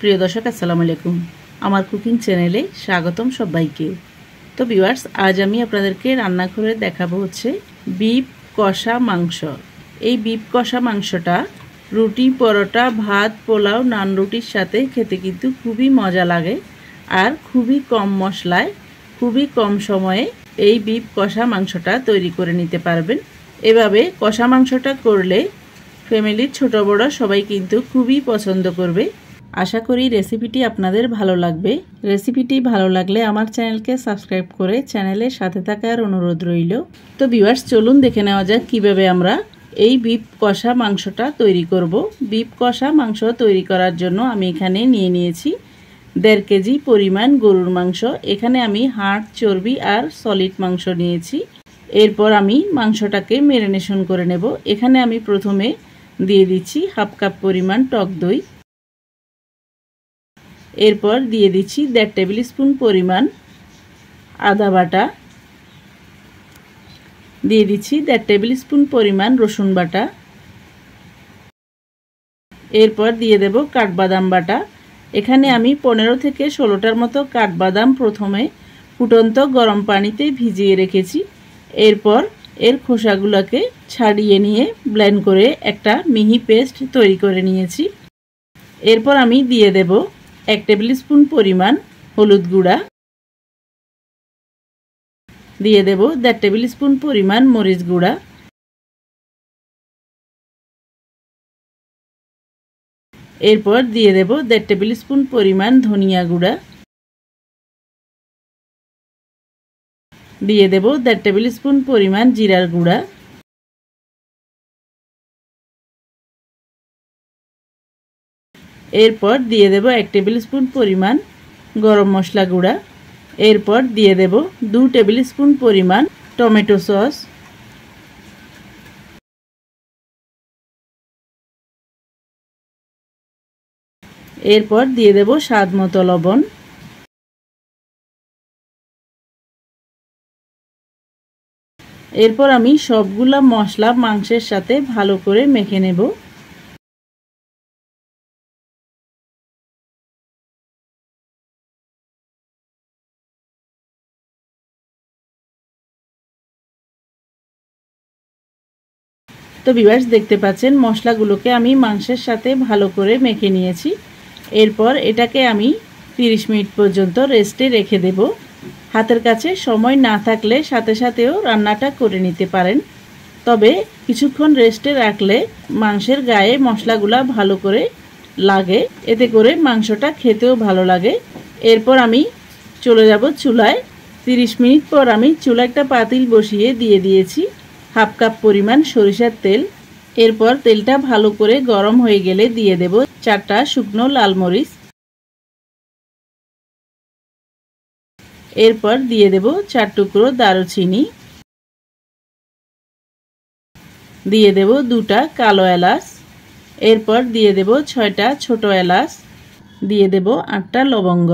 প্রিয় দর্শক আসসালামু আলাইকুম, আমার কুকিং চ্যানেলে স্বাগতম সবাইকে। তো ভিউয়ার্স, আজ আমি আপনাদেরকে রান্না করে দেখাবো হচ্ছে বিফ কষা মাংস। এই বিফ কষা মাংসটা রুটি, পরোটা, ভাত, পোলাও, নান রুটির সাথে খেতে কিন্তু খুবই মজা লাগে। আর খুবই কম মশলায়, খুবই কম সময়ে এই বিফ কষা মাংসটা তৈরি করে নিতে পারবেন। এভাবে কষা মাংসটা করলে ফ্যামিলির ছোট বড় সবাই কিন্তু খুবই পছন্দ করবে। আশা করি রেসিপিটি আপনাদের ভালো লাগবে। রেসিপিটি ভালো লাগলে আমার চ্যানেলকে সাবস্ক্রাইব করে চ্যানেলের সাথে থাকার অনুরোধ রইল। তো ভিউয়ার্স, চলুন দেখে নেওয়া যাক কিভাবে আমরা এই বিফ কষা মাংসটা তৈরি করব। বিফ কষা মাংস তৈরি করার জন্য আমি এখানে নিয়ে নিয়েছি 1.5 কেজি পরিমাণ গরুর মাংস। এখানে আমি হাড়, চর্বি আর সলিড মাংস নিয়েছি। এরপর আমি মাংসটাকে ম্যারিনেশন করে নেব। এখানে আমি প্রথমে দিয়ে দিচ্ছি 1/2 কাপ পরিমাণ টক দই। এরপর দিয়ে দিচ্ছি 1.5 টেবিল স্পুন পরিমাণ আদা বাটা। দিয়ে দিচ্ছি 1.5 টেবিল স্পুন পরিমাণ রসুন বাটা। এরপর দিয়ে দেব কাঠবাদাম বাটা। এখানে আমি 15 থেকে 16টার মতো কাঠবাদাম প্রথমে ফুটন্ত গরম পানিতে ভিজিয়ে রেখেছি। এরপর এর খোসাগুলোকে ছাড়িয়ে নিয়ে ব্লেন্ড করে একটা মিহি পেস্ট তৈরি করে নিয়েছি। এরপর আমি দিয়ে দেব 1 টেবিল স্পুন পরিমাণ হলুদ গুঁড়া। দিয়ে দেব 1.5 টেবিল স্পুন পরিমাণ মরিচ গুঁড়া। এরপর দিয়ে দেব 1.5 টেবিল স্পুন পরিমাণ ধনিয়া গুঁড়া। দিয়ে দেব 1.5 টেবিল স্পুন পরিমাণ জিরার গুঁড়া। এরপর দিয়ে দেব 1 টেবিল স্পুন পরিমাণ গরম মশলা গুঁড়া। এরপর দিয়ে দেব 2 টেবিল স্পুন পরিমাণ টমেটো সস। এরপর দিয়ে দেব স্বাদ মতো লবণ। এরপর আমি সবগুলা মশলা মাংসের সাথে ভালো করে মেখে নেব। তো ভিউয়ার্স, দেখতে পাচ্ছেন মশলাগুলোকে আমি মাংসের সাথে ভালো করে মেখে নিয়েছি। এরপর এটাকে আমি 30 মিনিট পর্যন্ত রেস্টে রেখে দেব। হাতের কাছে সময় না থাকলে সাথে সাথেও রান্নাটা করে নিতে পারেন। তবে কিছুক্ষণ রেস্টে রাখলে মাংসের গায়ে মশলাগুলা ভালো করে লাগে, এতে করে মাংসটা খেতেও ভালো লাগে। এরপর আমি চলে যাব চুলায়। 30 মিনিট পর আমি চুলায় একটা পাতিল বসিয়ে দিয়ে দিয়েছি 1/2 কাপ পরিমাণ সরিষার তেল। এরপর তেলটা ভালো করে গরম হয়ে গেলে দিয়ে দেব 4টা শুকনো লাল মরিচ। এরপর দিয়ে দেব 4 টুকরো দারুচিনি। দিয়ে দেব 2টা কালো এলাচ। এরপর দিয়ে দেব 6টা ছোট এলাচ। দিয়ে দেব 8টা লবঙ্গ।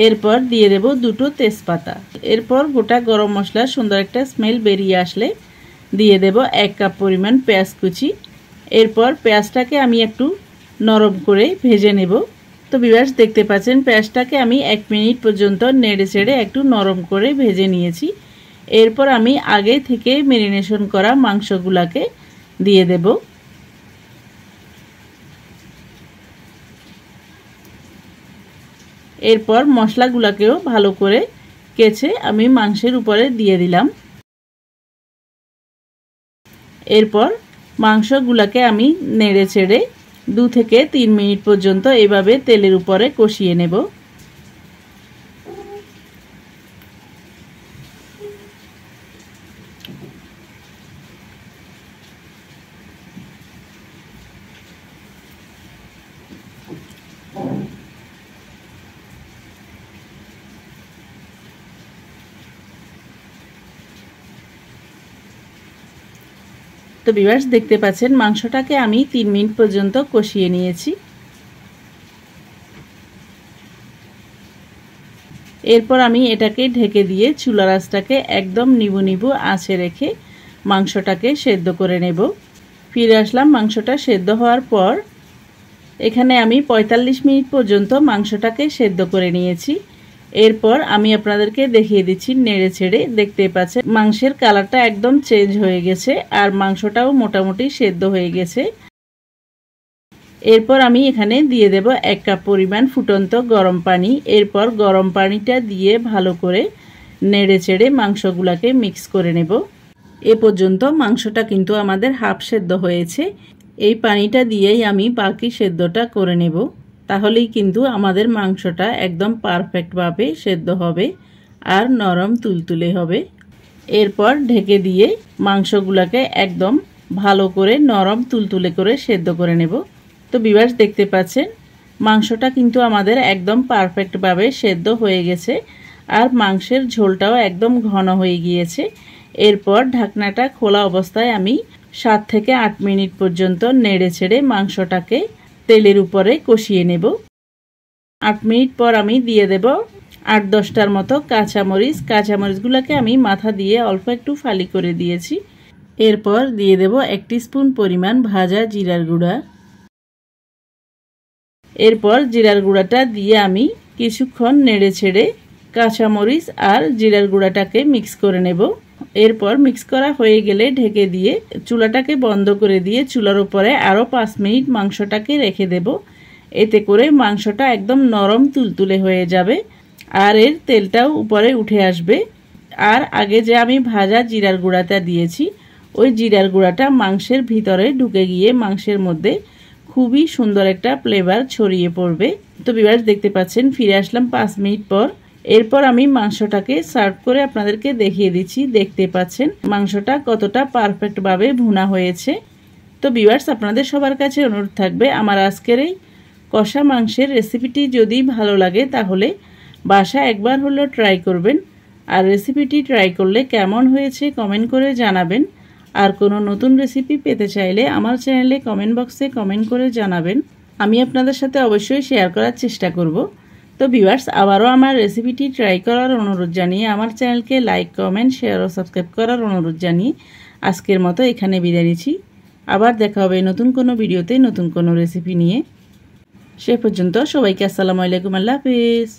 এরপর দিয়ে দেব 2টো তেজপাতা। এরপর গোটা গরম মশলার সুন্দর একটা স্মেল বেরিয়ে আসলে দিয়ে দেব 1 কাপ পরিমাণ পেঁয়াজ কুচি। এরপর পেঁয়াজটাকে আমি একটু নরম করে ভেজে নেব। তো ভিউয়ার্স, দেখতে পাচ্ছেন পেঁয়াজটাকে আমি 1 মিনিট পর্যন্ত নেড়ে চেড়ে একটু নরম করে ভেজে নিয়েছি। এরপর আমি আগে থেকে ম্যারিনেশন করা মাংসগুলোকে দিয়ে দেব। এরপর মশলাগুলোকেও ভালো করে কেচে আমি মাংসের উপরে দিয়ে দিলাম। এরপর মাংসগুলোকে আমি নেড়ে চেড়ে 2 থেকে 3 মিনিট পর্যন্ত এভাবে তেলের উপরে কষিয়ে নেব। তো ভিউয়ার্স, দেখতে পাচ্ছেন মাংসটাকে আমি 3 মিনিট পর্যন্ত কষিয়ে নিয়েছি। এরপর আমি এটাকে ঢেকে দিয়ে চুলার আঁচটাকে একদম নিভু নিভু আঁচে রেখে মাংসটাকে সেদ্ধ করে নেব। ফিরে আসলাম মাংসটা সেদ্ধ হওয়ার পর। এখানে আমি ৪৫ মিনিট পর্যন্ত মাংসটাকে সেদ্ধ করে নিয়েছি। এরপর আমি আপনাদেরকে দেখিয়ে দিচ্ছি নেড়ে ছেড়ে। দেখতে পাচ্ছেন মাংসের কালারটা একদম চেঞ্জ হয়ে গেছে আর মাংসটাও মোটামুটি সেদ্ধ হয়ে গেছে। এরপর আমি এখানে দিয়ে দেব ১ কাপ পরিমাণ ফুটন্ত গরম পানি। এরপর গরম পানিটা দিয়ে ভালো করে নেড়ে চেড়ে মাংসগুলোকে মিক্স করে নেব। এ পর্যন্ত মাংসটা কিন্তু আমাদের হাফ সেদ্ধ হয়েছে। এই পানিটা দিয়েই আমি বাকি সেদ্ধটা করে নেব, তাহলেই কিন্তু আমাদের মাংসটা একদম পারফেক্টভাবে সেদ্ধ হবে আর নরম তুলতুলে হবে। এরপর ঢেকে দিয়ে মাংসগুলোকে একদম ভালো করে নরম তুলতুলে করে সেদ্ধ করে নেব। তো ভিউয়ার্স দেখতে পাচ্ছেন মাংসটা কিন্তু আমাদের একদম পারফেক্টভাবে সেদ্ধ হয়ে গেছে আর মাংসের ঝোলটাও একদম ঘন হয়ে গিয়েছে। এরপর ঢাকনাটা খোলা অবস্থায় আমি ৭ থেকে ৮ মিনিট পর্যন্ত নেড়ে ছেড়ে মাংসটাকে তেলের উপরে কষিয়ে নেব। ৮ মিনিট পর আমি দিয়ে দেব ৮-১০টার মতো কাঁচামরিচ। কাঁচামরিচগুলোকে আমি মাথা দিয়ে অল্প একটু ফালি করে দিয়েছি। এরপর দিয়ে দেব ১ টিস্পুন পরিমাণ ভাজা জিরার গুঁড়া। এরপর জিরার গুঁড়াটা দিয়ে আমি কিছুক্ষণ নেড়ে ছেড়ে কাঁচামরিচ আর জিরার গুঁড়াটাকে মিক্স করে নেব। এরপর মিক্স করা হয়ে গেলে ঢেকে দিয়ে চুলাটাকে বন্ধ করে দিয়ে চুলার উপরে আরও ৫ মিনিট মাংসটাকে রেখে দেব। এতে করে মাংসটা একদম নরম তুলতুলে হয়ে যাবে আর এর তেলটাও উপরে উঠে আসবে। আর আগে যে আমি ভাজা জিরার গুঁড়াটা দিয়েছি ওই জিরার গুঁড়াটা মাংসের ভিতরে ঢুকে গিয়ে মাংসের মধ্যে খুবই সুন্দর একটা ফ্লেভার ছড়িয়ে পড়বে। তো ভিউয়ার্স দেখতে পাচ্ছেন ফিরে আসলাম ৫ মিনিট পর। এরপর আমি মাংসটাকে সার্ভ করে আপনাদেরকে দেখিয়ে দিচ্ছি। দেখতে পাচ্ছেন মাংসটা কতটা পারফেক্টভাবে ভুনা হয়েছে। তো ভিউয়ার্স আপনাদের সবার কাছে অনুরোধ থাকবে আমার আজকের এই কষা মাংসের রেসিপিটি যদি ভালো লাগে তাহলে বাসায় একবার হলেও ট্রাই করবেন। আর রেসিপিটি ট্রাই করলে কেমন হয়েছে কমেন্ট করে জানাবেন। আর কোনো নতুন রেসিপি পেতে চাইলে আমার চ্যানেলে কমেন্ট বক্সে কমেন্ট করে জানাবেন, আমি আপনাদের সাথে অবশ্যই শেয়ার করার চেষ্টা করব। তো ভিউয়ার্স আবারও আমার রেসিপিটি ট্রাই করার অনুরোধ জানিয়ে আমার চ্যানেলকে লাইক, কমেন্ট, শেয়ার ও সাবস্ক্রাইব করার অনুরোধ জানিয়ে আজকের মতো এখানে বিদায় নিচ্ছি। আবার দেখা হবে নতুন কোনো ভিডিওতে নতুন কোনো রেসিপি নিয়ে। সে পর্যন্ত সবাইকে আসসালামু আলাইকুম, আল্লাহ হাফেজ।